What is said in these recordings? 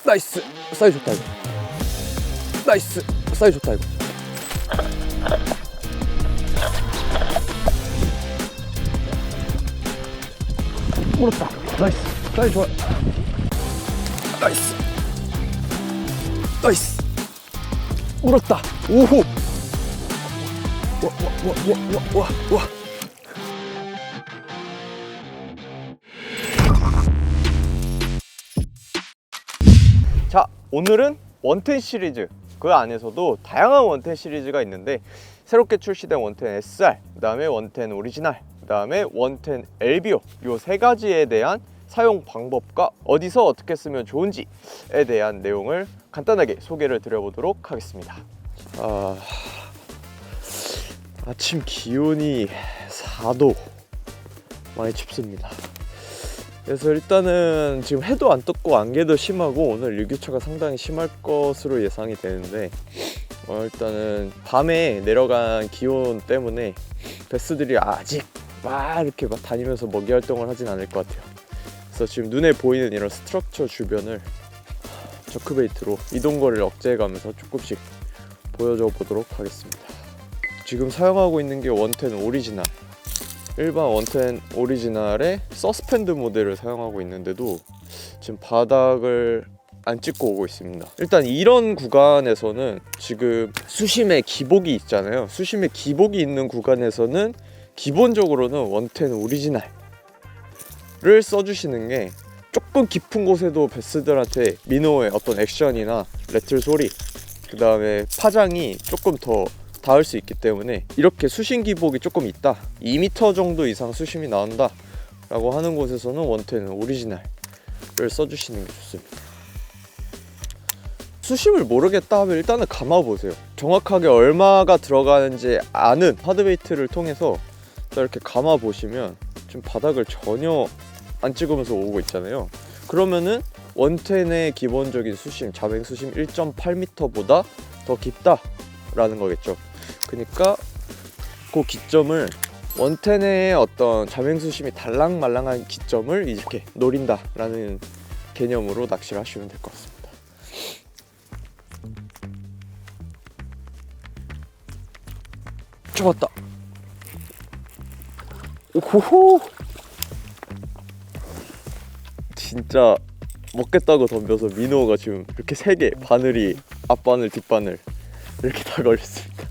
나이스. 사이즈 좋다 이거. 나이스. 사이즈 좋다 이거. 물었다. 나이스. 사이즈 좋아. 나이스. 나이스. 물었다. 오호. 와. 자, 오늘은 원텐 시리즈, 그 안에서도 다양한 원텐 시리즈가 있는데 새롭게 출시된 원텐 SR, 그 다음에 원텐 오리지널, 그 다음에 원텐 LBO, 요 세 가지에 대한 사용 방법과 어디서 어떻게 쓰면 좋은지에 대한 내용을 간단하게 소개를 드려보도록 하겠습니다. 아침 기온이 4도, 많이 춥습니다. 그래서 일단은 지금 해도 안 떴고 안개도 심하고 오늘 일교차가 상당히 심할 것으로 예상이 되는데 일단은 밤에 내려간 기온 때문에 베스들이 아직 막 이렇게 막 다니면서 먹이 활동을 하진 않을 것 같아요. 그래서 지금 눈에 보이는 이런 스트럭처 주변을 저크베이트로 이동거리를 억제해가면서 조금씩 보여줘 보도록 하겠습니다. 지금 사용하고 있는 게 원텐 오리지널, 일반 원텐 오리지널의 서스펜드 모델을 사용하고 있는데도 지금 바닥을 안 찍고 오고 있습니다. 일단 이런 구간에서는 지금 수심에 기복이 있잖아요. 수심에 기복이 있는 구간에서는 기본적으로는 원텐 오리지널을 써주시는 게 조금 깊은 곳에도 베스들한테 미노의 어떤 액션이나 레틀 소리, 그 다음에 파장이 조금 더 닿을 수 있기 때문에 이렇게 수심 기복이 조금 있다, 2m 정도 이상 수심이 나온다 라고 하는 곳에서는 원텐 오리지널을 써주시는 게 좋습니다. 수심을 모르겠다 하면 일단은 감아보세요. 정확하게 얼마가 들어가는지 아는 하드베이트를 통해서 이렇게 감아보시면 지금 바닥을 전혀 안 찍으면서 오고 있잖아요. 그러면은 원텐의 기본적인 수심, 자맹 수심 1.8m보다 더 깊다 라는 거겠죠. 그러니까 그 기점을, 원텐의 어떤 자맹 수심이 달랑말랑한 기점을 이렇게 노린다 라는 개념으로 낚시를 하시면 될 것 같습니다. 잡았다. 오호호. 진짜 먹겠다고 덤벼서 민호가 지금 이렇게 3개, 바늘이 앞바늘 뒷바늘 이렇게 다 걸렸습니다.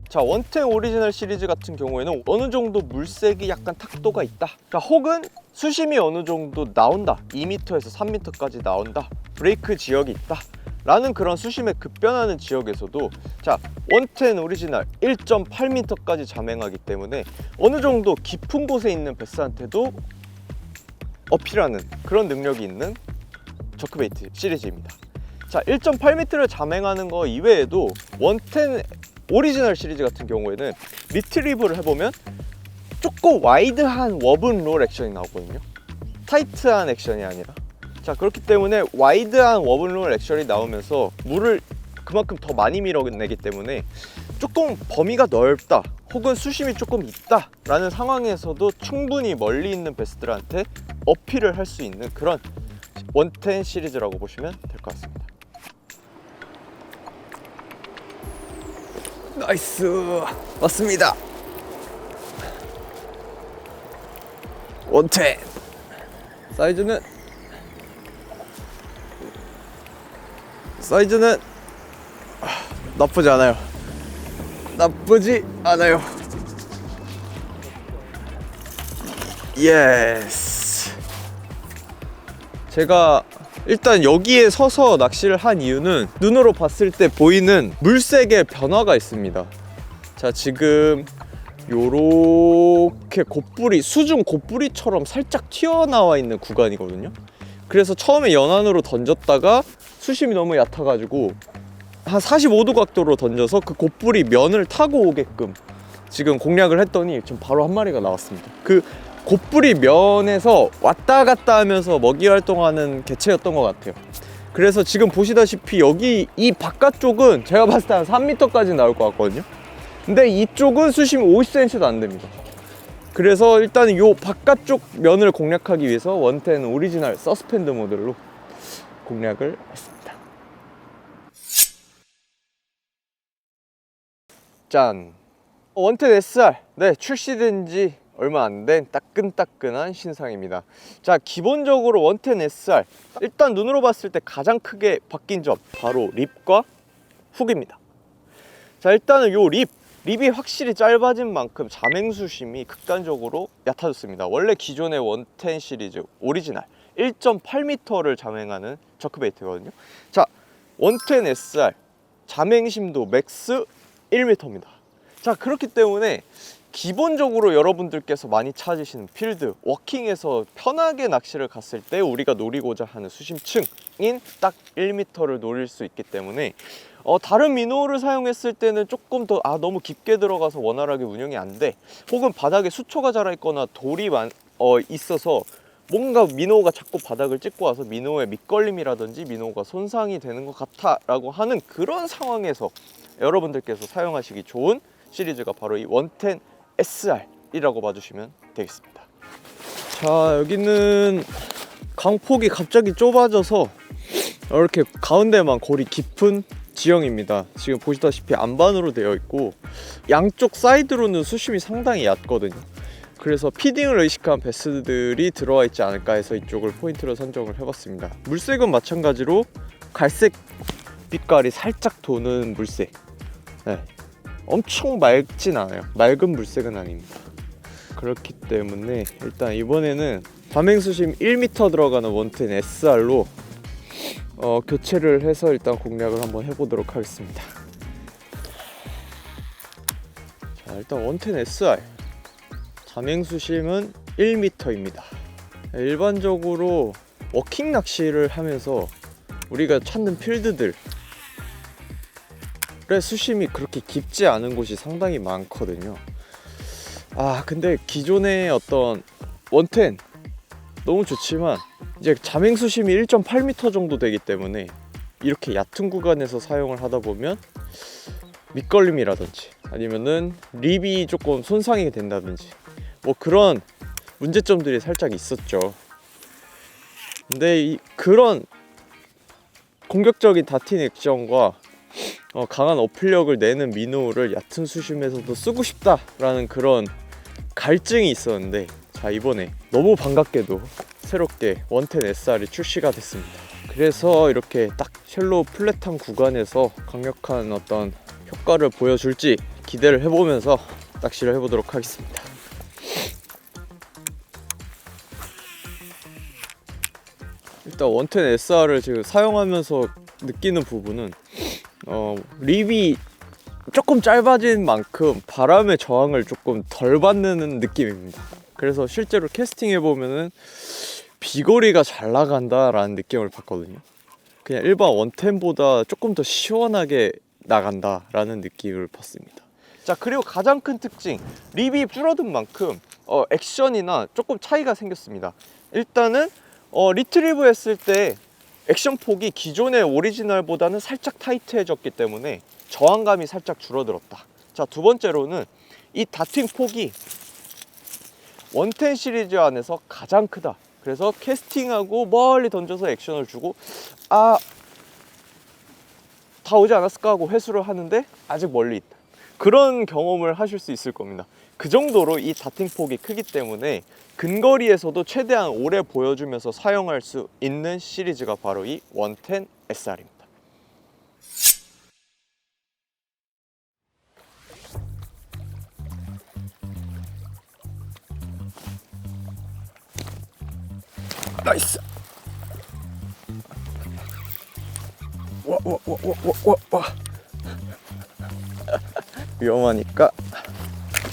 자, 원텐 오리지널 시리즈 같은 경우에는 어느 정도 물색이 약간 탁도가 있다, 그러니까 혹은 수심이 어느 정도 나온다, 2m에서 3m까지 나온다, 브레이크 지역이 있다 라는 그런 수심에 급변하는 지역에서도, 자, 원텐 오리지널 1.8m까지 자맹하기 때문에 어느 정도 깊은 곳에 있는 베스한테도 어필하는 그런 능력이 있는 저크베이트 시리즈입니다. 자, 1.8m를 자맹하는 거 이외에도 원텐 오리지널 시리즈 같은 경우에는 리트리브를 해보면 조금 와이드한 워븐 롤 액션이 나오거든요. 타이트한 액션이 아니라. 자, 그렇기 때문에 와이드한 워븐 롤 액션이 나오면서 물을 그만큼 더 많이 밀어내기 때문에 조금 범위가 넓다, 혹은 수심이 조금 있다 라는 상황에서도 충분히 멀리 있는 베스들한테 어필을 할 수 있는 그런 원텐 시리즈라고 보시면 될 것 같습니다. 나이스. 맞습니다. 원텐. 사이즈는 나쁘지 않아요. 예스. 제가 일단 여기에 서서 낚시를 한 이유는 눈으로 봤을 때 보이는 물색의 변화가 있습니다. 자, 지금 요렇게 곱뿌리, 수중 곱뿌리처럼 살짝 튀어나와 있는 구간이거든요. 그래서 처음에 연안으로 던졌다가 수심이 너무 얕아가지고 한 45도 각도로 던져서 그 곱뿌리 면을 타고 오게끔 지금 공략을 했더니 지금 바로 한 마리가 나왔습니다. 그 곱뿌리 면에서 왔다 갔다 하면서 먹이 활동하는 개체였던 것 같아요. 그래서 지금 보시다시피 여기 이 바깥쪽은 제가 봤을 때 한 3m까지 나올 것 같거든요. 근데 이쪽은 수심이 50cm도 안 됩니다. 그래서 일단은 요 바깥쪽 면을 공략하기 위해서 원텐 오리지널 서스펜드 모델로 공략을 했습니다. 짠! 원텐 SR 네, 출시된 지 얼마 안 된 따끈따끈한 신상입니다. 자, 기본적으로 원텐 SR 일단 눈으로 봤을 때 가장 크게 바뀐 점 바로 립과 훅입니다. 자, 일단은 요 립이 확실히 짧아진 만큼 자맹수심이 극단적으로 얕아졌습니다. 원래 기존의 원텐 시리즈 오리지널 1.8m를 자맹하는 저크베이트거든요. 자, 원텐 SR 자맹심도 맥스 1m입니다. 자, 그렇기 때문에 기본적으로 여러분들께서 많이 찾으시는 필드, 워킹에서 편하게 낚시를 갔을 때 우리가 노리고자 하는 수심층인 딱 1m를 노릴 수 있기 때문에 다른 미노를 사용했을 때는 조금 더 너무 깊게 들어가서 원활하게 운영이 안 돼, 혹은 바닥에 수초가 자라있거나 돌이 있어서 뭔가 미노가 자꾸 바닥을 찍고 와서 미노의 밑걸림이라든지 미노가 손상이 되는 것 같아 라고 하는 그런 상황에서 여러분들께서 사용하시기 좋은 시리즈가 바로 이 원텐 SR이라고 봐주시면 되겠습니다. 자, 여기는 강폭이 갑자기 좁아져서 이렇게 가운데만 골이 깊은 지형입니다. 지금 보시다시피 안반으로 되어 있고 양쪽 사이드로는 수심이 상당히 얕거든요. 그래서 피딩을 의식한 베스들이 들어와 있지 않을까 해서 이쪽을 포인트로 선정을 해봤습니다. 물색은 마찬가지로 갈색 빛깔이 살짝 도는 물색. 네. 엄청 맑진 않아요. 맑은 물색은 아닙니다. 그렇기 때문에 일단 이번에는 자맹수심 1m 들어가는 원텐 SR로 교체를 해서 일단 공략을 한번 해보도록 하겠습니다. 자, 일단 원텐 SR 자맹수심은 1m입니다. 일반적으로 워킹 낚시를 하면서 우리가 찾는 필드들 수심이 그렇게 깊지 않은 곳이 상당히 많거든요. 근데 기존의 어떤 원텐 너무 좋지만 이제 자맹수심이 1.8m 정도 되기 때문에 이렇게 얕은 구간에서 사용을 하다 보면 밑걸림이라든지 아니면은 립이 조금 손상이 된다든지 뭐 그런 문제점들이 살짝 있었죠. 근데 그런 공격적인 다팅 액션과 강한 어플력을 내는 미노를 얕은 수심에서도 쓰고 싶다라는 그런 갈증이 있었는데, 자, 이번에 너무 반갑게도 새롭게 원텐 SR이 출시가 됐습니다. 그래서 이렇게 딱 쉘로우 플랫한 구간에서 강력한 어떤 효과를 보여줄지 기대를 해보면서 낚시를 해보도록 하겠습니다. 일단 원텐 SR을 지금 사용하면서 느끼는 부분은 립이 조금 짧아진 만큼 바람의 저항을 조금 덜 받는 느낌입니다. 그래서 실제로 캐스팅 해보면은 비거리가 잘 나간다 라는 느낌을 받거든요. 그냥 일반 원텐보다 조금 더 시원하게 나간다 라는 느낌을 받습니다. 자, 그리고 가장 큰 특징, 립이 줄어든 만큼 액션이나 조금 차이가 생겼습니다. 일단은 리트리브 했을 때 액션 폭이 기존의 오리지널보다는 살짝 타이트해졌기 때문에 저항감이 살짝 줄어들었다. 자, 두 번째로는 이 다팅 폭이 원텐 시리즈 안에서 가장 크다. 그래서 캐스팅하고 멀리 던져서 액션을 주고 다 오지 않았을까 하고 회수를 하는데 아직 멀리 있다. 그런 경험을 하실 수 있을 겁니다. 그 정도로 이 다팅 폭이 크기 때문에 근거리에서도 최대한 오래 보여주면서 사용할 수 있는 시리즈가 바로 이 원텐 SR입니다. 나이스. 와. 위험하니까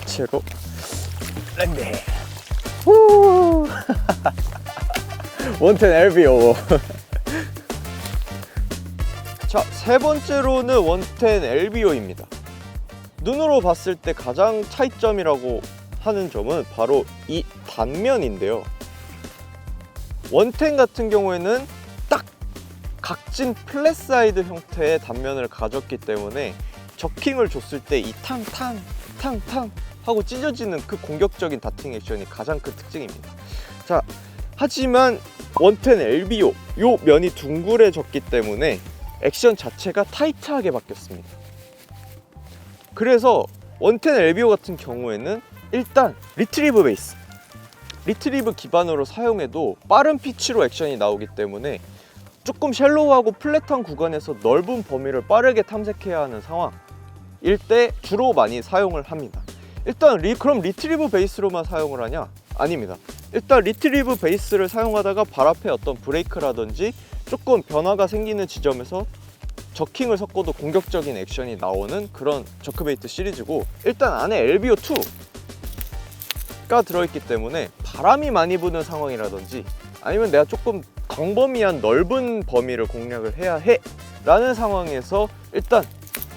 채로 랜딩. 후. 원텐 LBO. 자, 세 번째로는 원텐 LBO입니다. 눈으로 봤을 때 가장 차이점이라고 하는 점은 바로 이 단면인데요. 원텐 같은 경우에는 딱 각진 플랫 사이드 형태의 단면을 가졌기 때문에 저킹을 줬을 때 이 탕탕 하고 찢어지는 그 공격적인 다팅 액션이 가장 큰 특징입니다. 자, 하지만 110 LBO 요 면이 둥그레졌기 때문에 액션 자체가 타이트하게 바뀌었습니다. 그래서 110 LBO 같은 경우에는 일단 리트리브 베이스, 리트리브 기반으로 사용해도 빠른 피치로 액션이 나오기 때문에 조금 샬로우하고 플랫한 구간에서 넓은 범위를 빠르게 탐색해야 하는 상황일 때 주로 많이 사용을 합니다. 일단 그럼 리트리브 베이스로만 사용을 하냐? 아닙니다. 일단 리트리브 베이스를 사용하다가 발 앞에 어떤 브레이크라든지 조금 변화가 생기는 지점에서 저킹을 섞어도 공격적인 액션이 나오는 그런 저크베이트 시리즈고, 일단 안에 LBO2가 들어있기 때문에 바람이 많이 부는 상황이라든지 아니면 내가 조금 광범위한 넓은 범위를 공략을 해야 해 라는 상황에서 일단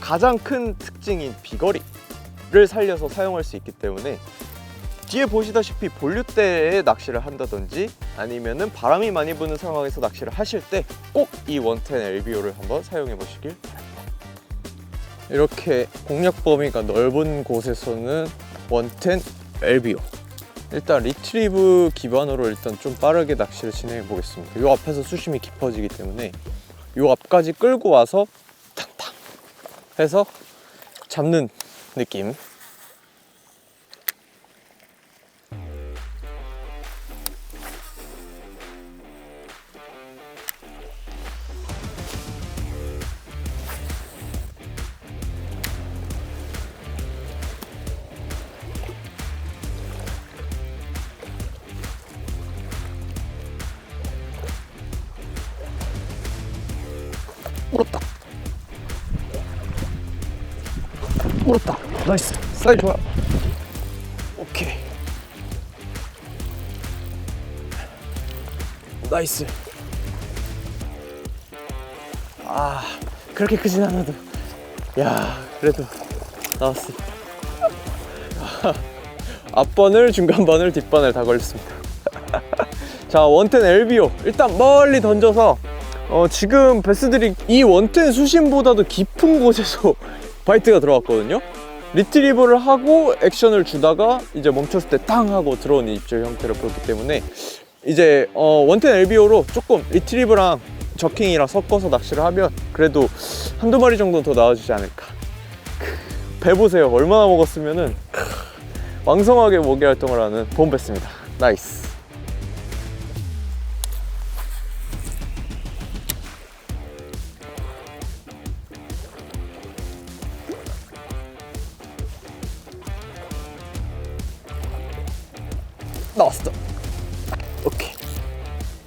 가장 큰 특징인 비거리를 살려서 사용할 수 있기 때문에 뒤에 보시다시피 본류대에 낚시를 한다든지 아니면은 바람이 많이 부는 상황에서 낚시를 하실 때 꼭 이 110 LBO를 한번 사용해 보시길 바랍니다. 이렇게 공략 범위가 넓은 곳에서는 110 LBO. 일단 리트리브 기반으로 일단 좀 빠르게 낚시를 진행해 보겠습니다. 요 앞에서 수심이 깊어지기 때문에 요 앞까지 끌고 와서 탕탕 해서 잡는 느낌. 물었다. 물었다. 나이스. 사이즈 좋아. 오케이. 나이스. 아, 그렇게 크진 않아도. 야, 그래도 나왔어. 앞번을, 중간번을, 뒷번을 다 걸렸습니다. 자, 110 LBO. 일단 멀리 던져서 지금 베스들이 이 110 수심보다도 깊은 곳에서 바이트가 들어왔거든요. 리트리버를 하고 액션을 주다가 이제 멈췄을 때 땅 하고 들어오는 입질 형태를 보였기 때문에 이제 110 LBO로 조금 리트리버랑 저킹이랑 섞어서 낚시를 하면 그래도 한두 마리 정도는 더 나와주지 않을까. 배 보세요. 얼마나 먹었으면은 왕성하게 먹이 활동을 하는 봄베스입니다. 나이스. 나왔어. 오케이.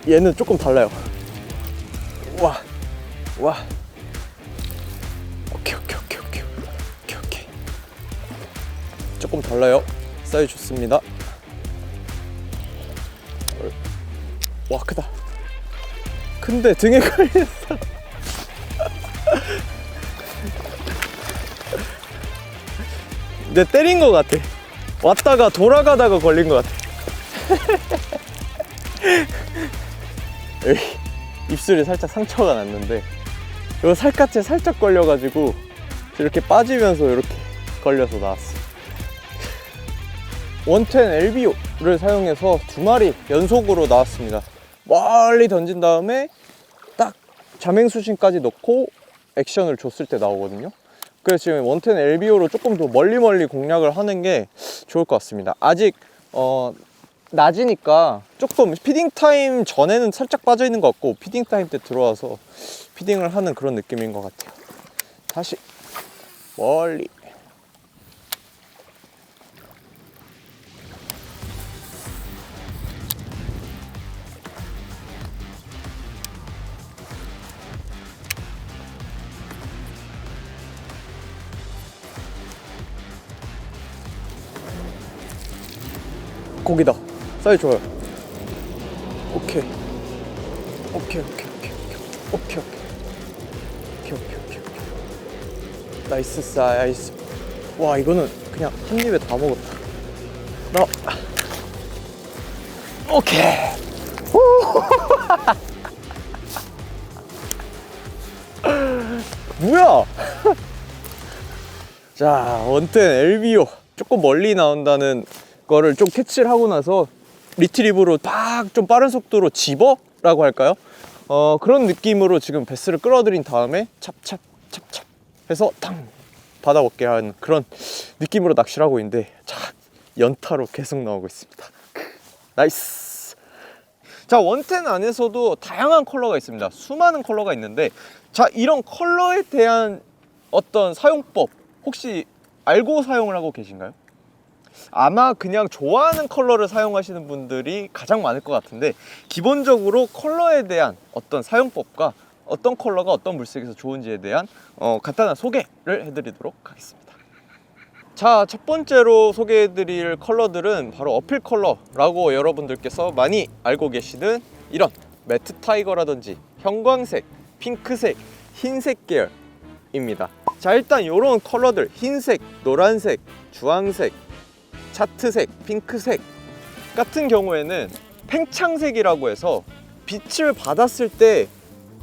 얘는 조금 달라요. 와. 오케이. 조금 달라요. 사이즈 좋습니다. 와, 크다. 근데 등에 걸렸어. 근데 때린 것 같아. 왔다가 돌아가다가 걸린 것 같아. 여기 입술이 살짝 상처가 났는데 요 살갗에 살짝 걸려가지고 이렇게 빠지면서 이렇게 걸려서 나왔어. 110 LBO를 사용해서 두 마리 연속으로 나왔습니다. 멀리 던진 다음에 딱 자맹수심까지 넣고 액션을 줬을 때 나오거든요. 그래서 지금 110 LBO로 조금 더 멀리 공략을 하는 게 좋을 것 같습니다. 아직 낮이니까 조금 피딩 타임 전에는 살짝 빠져 있는 것 같고 피딩 타임 때 들어와서 피딩을 하는 그런 느낌인 것 같아요. 다시 멀리. 고기다. 사이즈 좋아요. 오케이. 나이스 사이즈. 와, 이거는 그냥 한 입에 다 먹었다. 오케이. 뭐야? 자, 110 LBO 조금 멀리 나온다는 거를 좀 캐치를 하고 나서 리트리브로 딱 좀 빠른 속도로 집어 라고 할까요? 그런 느낌으로 지금 베스를 끌어들인 다음에 찹찹 찹찹 해서 탕 바다 먹게 하는 그런 느낌으로 낚시를 하고 있는데, 자, 연타로 계속 나오고 있습니다. 나이스. 자, 원텐 안에서도 다양한 컬러가 있습니다. 수많은 컬러가 있는데, 자, 이런 컬러에 대한 어떤 사용법 혹시 알고 사용을 하고 계신가요? 아마 그냥 좋아하는 컬러를 사용하시는 분들이 가장 많을 것 같은데, 기본적으로 컬러에 대한 어떤 사용법과 어떤 컬러가 어떤 물색에서 좋은지에 대한 간단한 소개를 해드리도록 하겠습니다. 자, 첫 번째로 소개해드릴 컬러들은 바로 어필 컬러라고 여러분들께서 많이 알고 계시는 이런 매트 타이거라든지 형광색, 핑크색, 흰색 계열입니다. 자, 일단 이런 컬러들, 흰색, 노란색, 주황색, 차트색, 핑크색 같은 경우에는 팽창색이라고 해서 빛을 받았을 때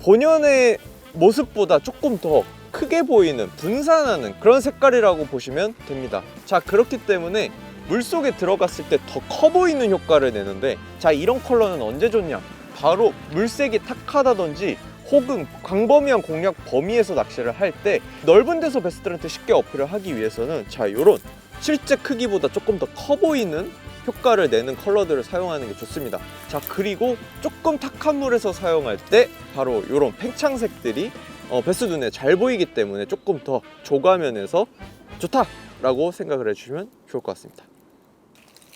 본연의 모습보다 조금 더 크게 보이는, 분산하는 그런 색깔이라고 보시면 됩니다. 자, 그렇기 때문에 물속에 들어갔을 때 더 커 보이는 효과를 내는데, 자, 이런 컬러는 언제 좋냐? 바로 물색이 탁하다든지 혹은 광범위한 공략 범위에서 낚시를 할 때 넓은 데서 베스들한테 쉽게 어필을 하기 위해서는, 자, 요런 실제 크기보다 조금 더 커 보이는 효과를 내는 컬러들을 사용하는 게 좋습니다. 자, 그리고 조금 탁한 물에서 사용할 때 바로 이런 팽창색들이 베스 눈에 잘 보이기 때문에 조금 더 조가면에서 좋다라고 생각을 해주시면 좋을 것 같습니다.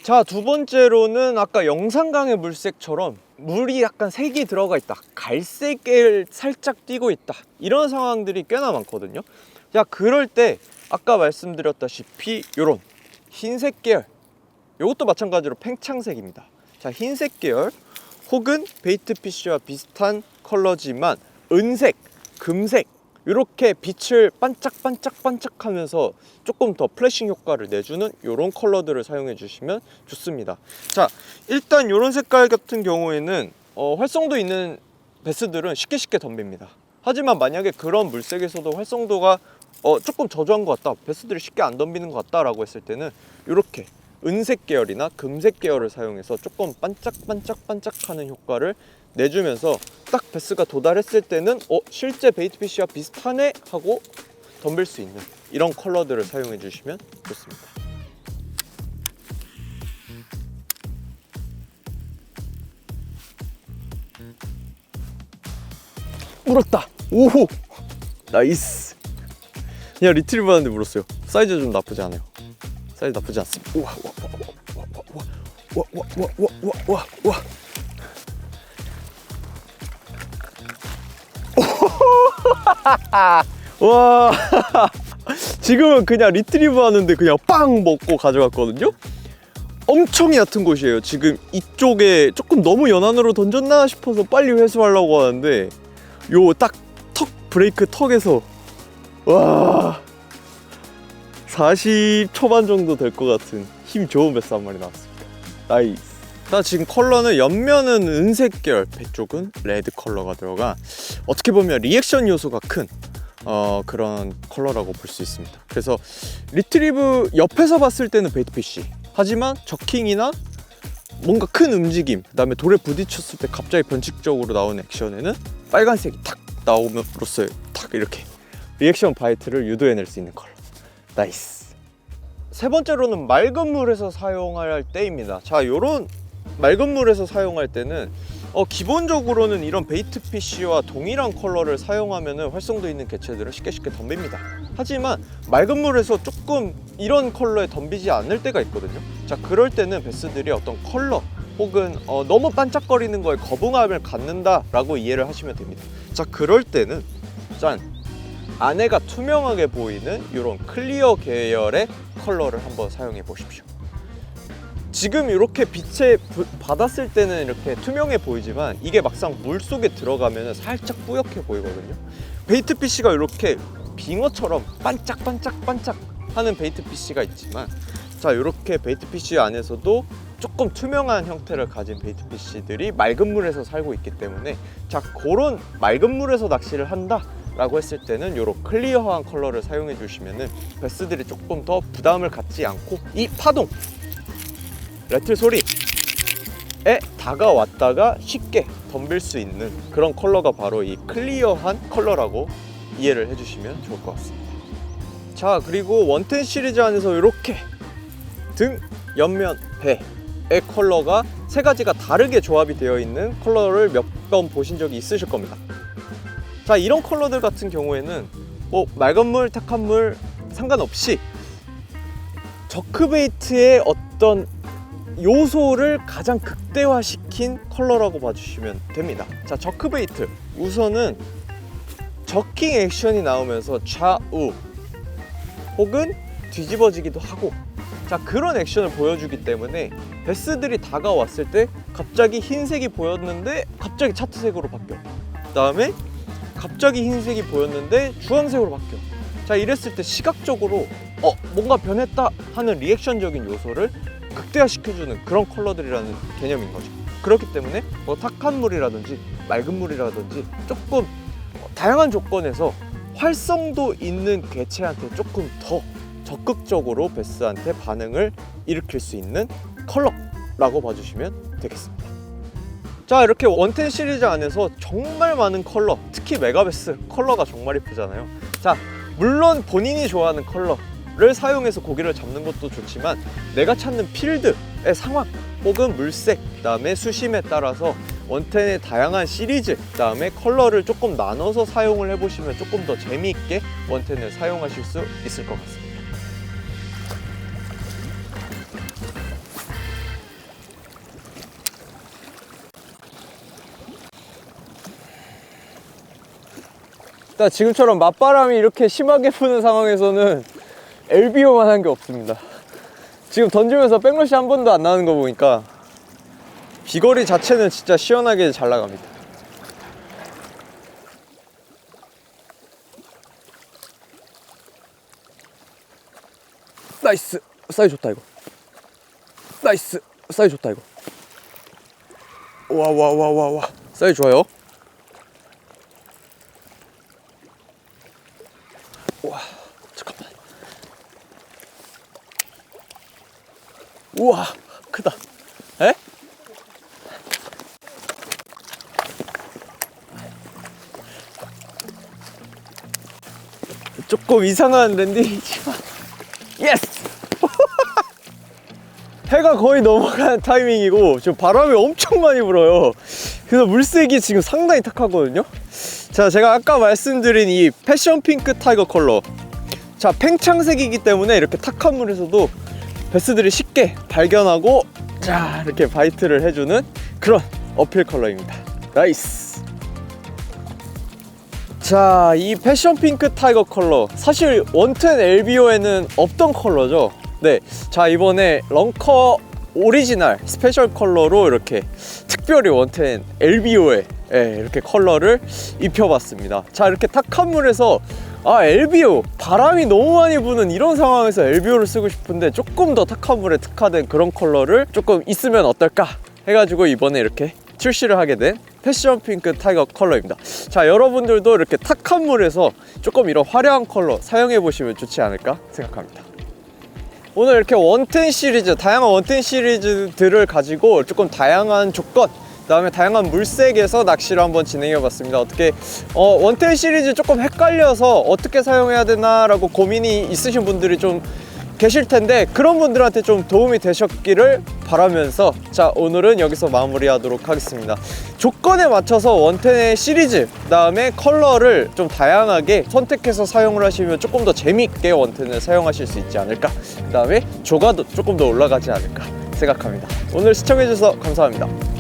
자, 두 번째로는 아까 영상강의 물색처럼 물이 약간 색이 들어가 있다, 갈색을 살짝 띄고 있다, 이런 상황들이 꽤나 많거든요. 자, 그럴 때 아까 말씀드렸다시피 이런 흰색 계열, 이것도 마찬가지로 팽창색입니다. 자, 흰색 계열 혹은 베이트 피쉬와 비슷한 컬러지만 은색, 금색 이렇게 빛을 반짝반짝반짝 하면서 조금 더 플래싱 효과를 내주는 이런 컬러들을 사용해 주시면 좋습니다. 자, 일단 이런 색깔 같은 경우에는 활성도 있는 베스들은 쉽게 덤빕니다. 하지만 만약에 그런 물색에서도 활성도가 조금 저조한 것 같다, 베스들이 쉽게 안 덤비는 것 같다 라고 했을 때는 이렇게 은색 계열이나 금색 계열을 사용해서 조금 반짝반짝반짝하는 효과를 내주면서 딱 베스가 도달했을 때는 실제 베이트피쉬와 비슷하네 하고 덤빌 수 있는 이런 컬러들을 사용해 주시면 좋습니다. 물었다. 오호, 나이스. 그냥 리트리브 하는데 물었어요. 사이즈 좀 나쁘지 않아요. 사이즈 나쁘지 않습니다. 우와, 와. 와, 지금은 그냥 리트리브 하는데 그냥 빵 먹고 가져갔거든요. 엄청 얕은 곳이에요. 지금 이쪽에 조금 너무 연안으로 던졌나 싶어서 빨리 회수하려고 하는데, 요 딱 턱 브레이크 턱에서 와, 40 초반 정도 될 것 같은 힘 좋은 베스 한 마리 나왔습니다. 나이스. 자, 지금 컬러는 옆면은 은색 계열, 배 쪽은 레드 컬러가 들어가 어떻게 보면 리액션 요소가 큰 그런 컬러라고 볼 수 있습니다. 그래서 리트리브 옆에서 봤을 때는 베이트피쉬, 하지만 저킹이나 뭔가 큰 움직임, 그 다음에 돌에 부딪혔을 때 갑자기 변칙적으로 나오는 액션에는 빨간색이 탁 나옴으로써 탁 이렇게 리액션 바이트를 유도해낼 수 있는 컬러. 나이스. 세 번째로는 맑은 물에서 사용할 때입니다. 자, 요런 맑은 물에서 사용할 때는 기본적으로는 이런 베이트피쉬와 동일한 컬러를 사용하면 활성도 있는 개체들을 쉽게 덤빕니다. 하지만 맑은 물에서 조금 이런 컬러에 덤비지 않을 때가 있거든요. 자, 그럴 때는 베스들이 어떤 컬러 혹은 너무 반짝거리는 거에 거부감을 갖는다 라고 이해를 하시면 됩니다. 자, 그럴 때는 짠! 안에가 투명하게 보이는 이런 클리어 계열의 컬러를 한번 사용해 보십시오. 지금 이렇게 빛에 받았을 때는 이렇게 투명해 보이지만 이게 막상 물 속에 들어가면 살짝 뿌옇게 보이거든요. 베이트피쉬가 이렇게 빙어처럼 반짝반짝반짝 하는 베이트피쉬가 있지만, 자, 이렇게 베이트피쉬 안에서도 조금 투명한 형태를 가진 베이트피쉬들이 맑은 물에서 살고 있기 때문에, 자, 그런 맑은 물에서 낚시를 한다 라고 했을 때는 이런 클리어한 컬러를 사용해 주시면은 베스들이 조금 더 부담을 갖지 않고 이 파동, 레틀 소리, 다가왔다가 쉽게 덤빌 수 있는 그런 컬러가 바로 이 클리어한 컬러라고 이해를 해주시면 좋을 것 같습니다. 자, 그리고 원텐 시리즈 안에서 이렇게 등, 옆면, 배의 컬러가 세 가지가 다르게 조합이 되어 있는 컬러를 몇 번 보신 적이 있으실 겁니다. 자, 이런 컬러들 같은 경우에는 뭐 맑은 물, 탁한 물 상관없이 저크베이트의 어떤 요소를 가장 극대화시킨 컬러라고 봐주시면 됩니다. 자, 저크베이트 우선은 저킹 액션이 나오면서 좌우 혹은 뒤집어지기도 하고, 자, 그런 액션을 보여주기 때문에 베스들이 다가왔을 때 갑자기 흰색이 보였는데 갑자기 차트색으로 바뀌어, 그 다음에 갑자기 흰색이 보였는데 주황색으로 바뀌어. 자, 이랬을 때 시각적으로 뭔가 변했다 하는 리액션적인 요소를 극대화시켜주는 그런 컬러들이라는 개념인 거죠. 그렇기 때문에 뭐 탁한 물이라든지 맑은 물이라든지 조금 다양한 조건에서 활성도 있는 개체한테 조금 더 적극적으로 베스한테 반응을 일으킬 수 있는 컬러라고 봐주시면 되겠습니다. 자, 이렇게 원텐 시리즈 안에서 정말 많은 컬러, 특히 메가베스 컬러가 정말 이쁘잖아요. 자, 물론 본인이 좋아하는 컬러를 사용해서 고기를 잡는 것도 좋지만 내가 찾는 필드의 상황 혹은 물색, 그 다음에 수심에 따라서 원텐의 다양한 시리즈, 그 다음에 컬러를 조금 나눠서 사용을 해보시면 조금 더 재미있게 원텐을 사용하실 수 있을 것 같습니다. 지금처럼 맞바람이 이렇게 심하게 부는 상황에서는 LBO만 한 게 없습니다. 지금 던지면서 백러시 한 번도 안 나는 거 보니까 비거리 자체는 진짜 시원하게 잘 나갑니다. 나이스! 사이즈 좋다 이거. 나이스! 사이즈 좋다 이거. 와 사이즈 좋아요. 와, 잠깐만. 우와, 크다. 에? 조금 이상한 랜딩이지만 예스! 해가 거의 넘어가는 타이밍이고 지금 바람이 엄청 많이 불어요. 그래서 물색이 지금 상당히 탁하거든요. 자, 제가 아까 말씀드린 이 패션 핑크 타이거 컬러, 자, 팽창색이기 때문에 이렇게 탁한 물에서도 베스들이 쉽게 발견하고 자, 이렇게 바이트를 해주는 그런 어필 컬러입니다. 나이스. 자, 이 패션 핑크 타이거 컬러 사실 원텐 LBO에는 없던 컬러죠. 네, 자, 이번에 런커 오리지널 스페셜 컬러로 이렇게 특별히 원텐 LBO에 이렇게 컬러를 입혀봤습니다. 자, 이렇게 탁한 물에서 LBO 바람이 너무 많이 부는 이런 상황에서 LBO를 쓰고 싶은데 조금 더 탁한 물에 특화된 그런 컬러를 조금 있으면 어떨까 해가지고 이번에 이렇게 출시를 하게 된 패션 핑크 타이거 컬러입니다. 자, 여러분들도 이렇게 탁한 물에서 조금 이런 화려한 컬러 사용해 보시면 좋지 않을까 생각합니다. 오늘 이렇게 원텐 시리즈, 다양한 원텐 시리즈들을 가지고 조금 다양한 조건, 그 다음에 다양한 물색에서 낚시를 한번 진행해 봤습니다. 어떻게 원텐 시리즈 조금 헷갈려서 어떻게 사용해야 되나 라고 고민이 있으신 분들이 좀 계실 텐데 그런 분들한테 좀 도움이 되셨기를 바라면서, 자, 오늘은 여기서 마무리하도록 하겠습니다. 조건에 맞춰서 원텐의 시리즈, 그 다음에 컬러를 좀 다양하게 선택해서 사용을 하시면 조금 더 재미있게 원텐을 사용하실 수 있지 않을까, 그 다음에 조가도 조금 더 올라가지 않을까 생각합니다. 오늘 시청해주셔서 감사합니다.